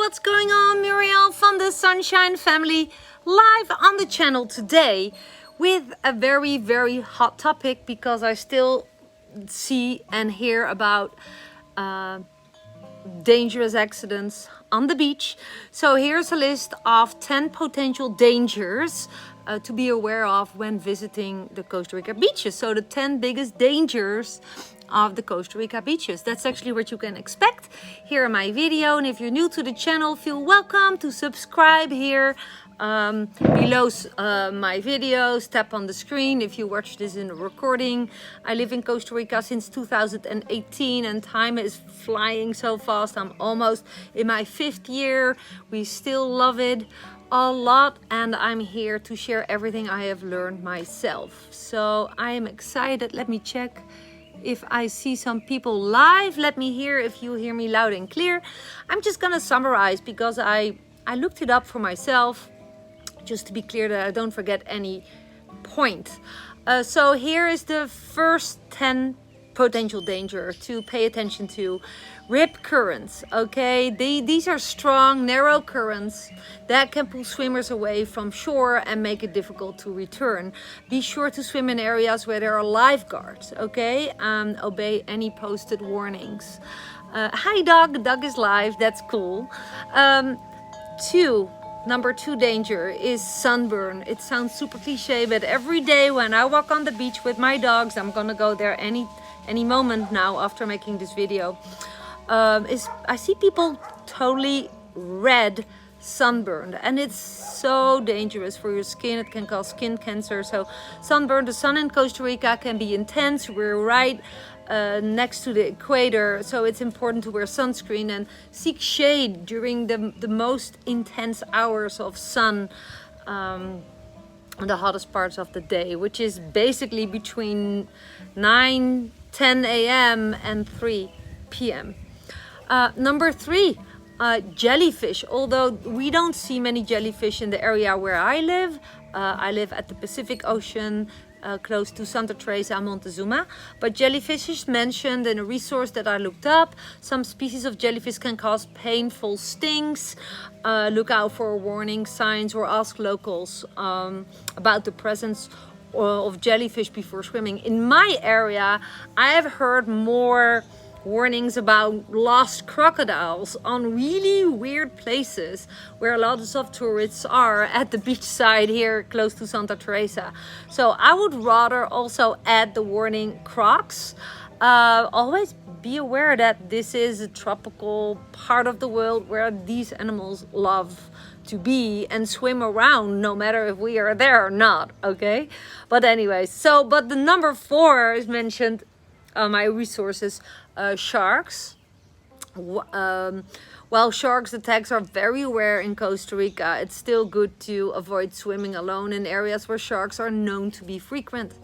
what's going on? Muriel from the Sunshine Family, live on the channel today with a very, very hot topic, because I still see and hear about dangerous accidents on the beach. So here's a list of 10 potential dangers to be aware of when visiting the Costa Rica beaches. So the 10 biggest dangers of the Costa Rica beaches. That's actually what you can expect here in my video. And if you're new to the channel, feel welcome to subscribe here below my videos. Tap on the screen if you watch this in a recording. I live in Costa Rica since 2018 and time is flying so fast. I'm almost in my 5th year. We still love it a lot, and I'm here to share everything I have learned myself. So I am excited. Let me check if I see some people live. Let me hear if you hear me loud and clear. I'm just gonna summarize because I looked it up for myself, just to be clear that I don't forget any point. So here is the first 10 potential danger to pay attention to. Rip currents, okay? These are strong, narrow currents that can pull swimmers away from shore and make it difficult to return. Be sure to swim in areas where there are lifeguards, okay? Obey any posted warnings. Hi Doug, Doug is live, that's cool. Number 2 danger is sunburn. It sounds super cliche, but every day when I walk on the beach with my dogs, I'm gonna go there any moment now after making this video, I see people totally red sunburned, and it's so dangerous for your skin. It can cause skin cancer. So sunburn, the sun in Costa Rica can be intense. We're right next to the equator, so it's important to wear sunscreen and seek shade during the most intense hours of sun, the hottest parts of the day, which is basically between 10 a.m. and 3 p.m. Number 3, jellyfish. Although we don't see many jellyfish in the area where I live at the Pacific Ocean, close to Santa Teresa, Montezuma. But jellyfish is mentioned in a resource that I looked up. Some species of jellyfish can cause painful stings. Look out for warning signs or ask locals about the presence of jellyfish before swimming. In my area, I have heard more warnings about lost crocodiles on really weird places where a lot of tourists are at the beach side here close to Santa Teresa. So I would rather also add the warning crocs. Always be aware that this is a tropical part of the world where these animals love to be and swim around, no matter if we are there or not, okay? But anyway, but the number 4 is mentioned on my resources, sharks. While sharks attacks are very rare in Costa Rica, it's still good to avoid swimming alone in areas where sharks are known to be frequent.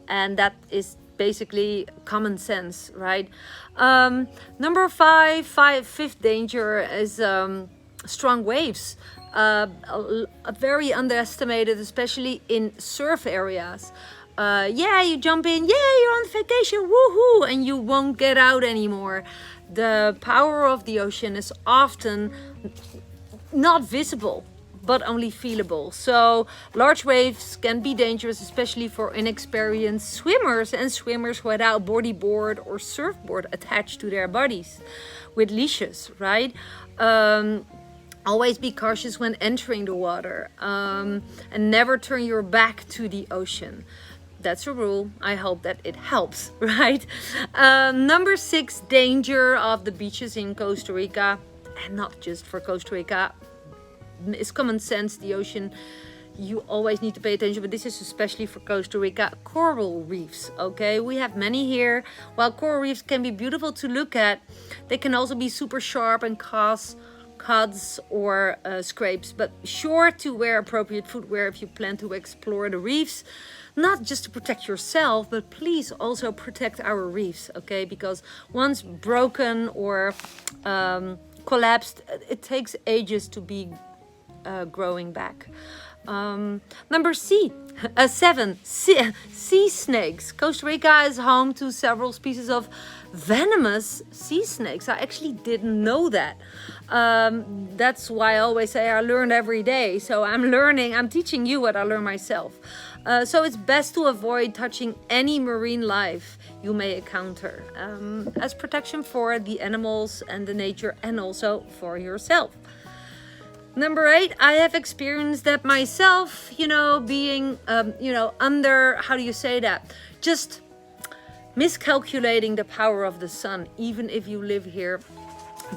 And that is basically common sense, right? Number 5, fifth danger is strong waves. Very underestimated, especially in surf areas. You jump in, you're on vacation, woohoo, and you won't get out anymore. The power of the ocean is often not visible, but only feelable. So large waves can be dangerous, especially for inexperienced swimmers and swimmers without bodyboard or surfboard attached to their bodies with leashes, right? Always be cautious when entering the water, and never turn your back to the ocean. That's a rule. I hope that it helps, right? Number 6, danger of the beaches in Costa Rica, and not just for Costa Rica, is common sense. The ocean, you always need to pay attention, but this is especially for Costa Rica. Coral reefs, okay? We have many here. While coral reefs can be beautiful to look at, they can also be super sharp and cause cuts or scrapes. But sure to wear appropriate footwear if you plan to explore the reefs, not just to protect yourself, but please also protect our reefs, okay? Because once broken or collapsed, it takes ages to be growing back. Number 7, sea snakes. Costa Rica is home to several species of venomous sea snakes. I actually didn't know that. That's why I always say I learn every day. So I'm teaching you what I learn myself. So it's best to avoid touching any marine life you may encounter, as protection for the animals and the nature, and also for yourself. Number 8, I have experienced that myself, being, under, how do you say that? Just miscalculating the power of the sun. Even if you live here,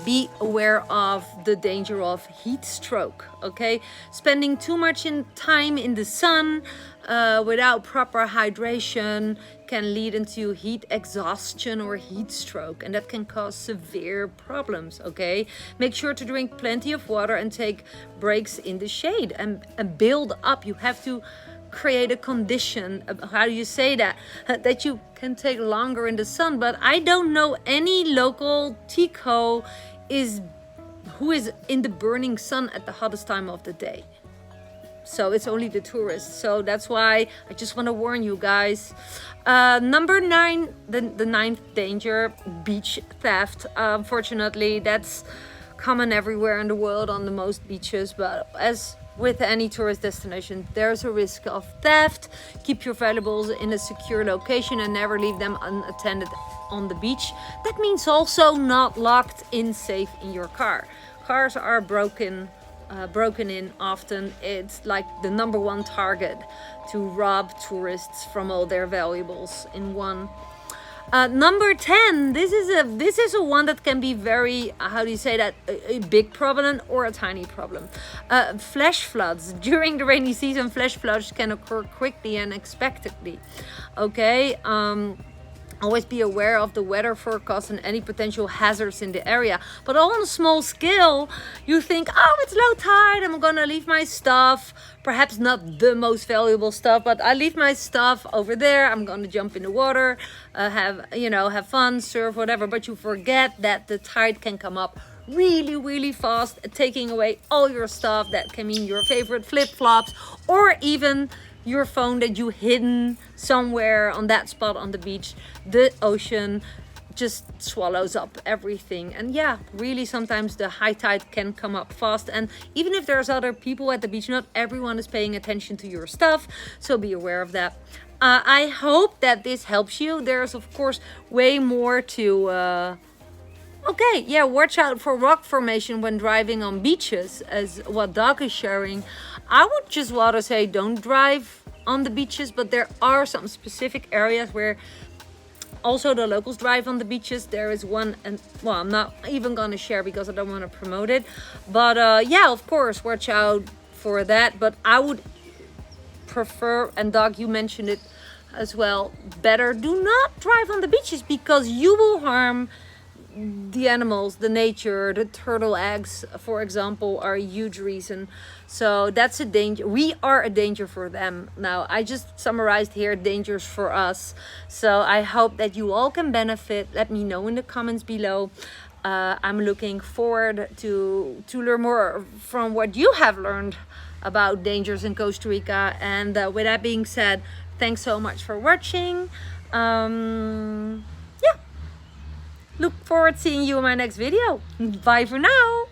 be aware of the danger of heat stroke, okay? Spending too much time in the sun without proper hydration can lead into heat exhaustion or heat stroke, and that can cause severe problems, okay? Make sure to drink plenty of water and take breaks in the shade and build up. You have to create a condition, how do you say that, that you can take longer in the sun. But I don't know any local Tico who is in the burning sun at the hottest time of the day. So it's only the tourists. So that's why I just want to warn you guys. Number 9, the 9th danger, beach theft. Unfortunately, that's common everywhere in the world on the most beaches, but as with any tourist destination, there's a risk of theft. Keep your valuables in a secure location and never leave them unattended on the beach. That means also not locked in safe in your car. Cars are broken in often. It's like the number 1 target to rob tourists from all their valuables in one. Number 10, this is a one that can be very, how do you say that, a big problem or a tiny problem. Flash floods. During the rainy season, flash floods can occur quickly and unexpectedly. Okay, always be aware of the weather forecast and any potential hazards in the area. But on a small scale, you think, oh, it's low tide, I'm gonna leave my stuff. Perhaps not the most valuable stuff, but I leave my stuff over there. I'm gonna jump in the water, have fun, surf, whatever. But you forget that the tide can come up really, really fast, taking away all your stuff. That can mean your favorite flip-flops or even your phone that you hidden somewhere on that spot on the beach. The ocean just swallows up everything. And yeah, really sometimes the high tide can come up fast, and even if there's other people at the beach, not everyone is paying attention to your stuff, so be aware of that. I hope that this helps you. There's of course way more to watch out for rock formation when driving on beaches, as what Dirk is sharing. I would just rather say don't drive on the beaches, but there are some specific areas where also the locals drive on the beaches. There is one, and well, I'm not even gonna share because I don't want to promote it, but of course watch out for that. But I would prefer, and Doug, you mentioned it as well, better do not drive on the beaches because you will harm the animals, the nature. The turtle eggs, for example, are a huge reason. So that's a danger. We are a danger for them. Now, I just summarized here dangers for us. So I hope that you all can benefit. Let me know in the comments below. I'm looking forward to learn more from what you have learned about dangers in Costa Rica. And with that being said, thanks so much for watching. Look forward to seeing you in my next video. Bye for now.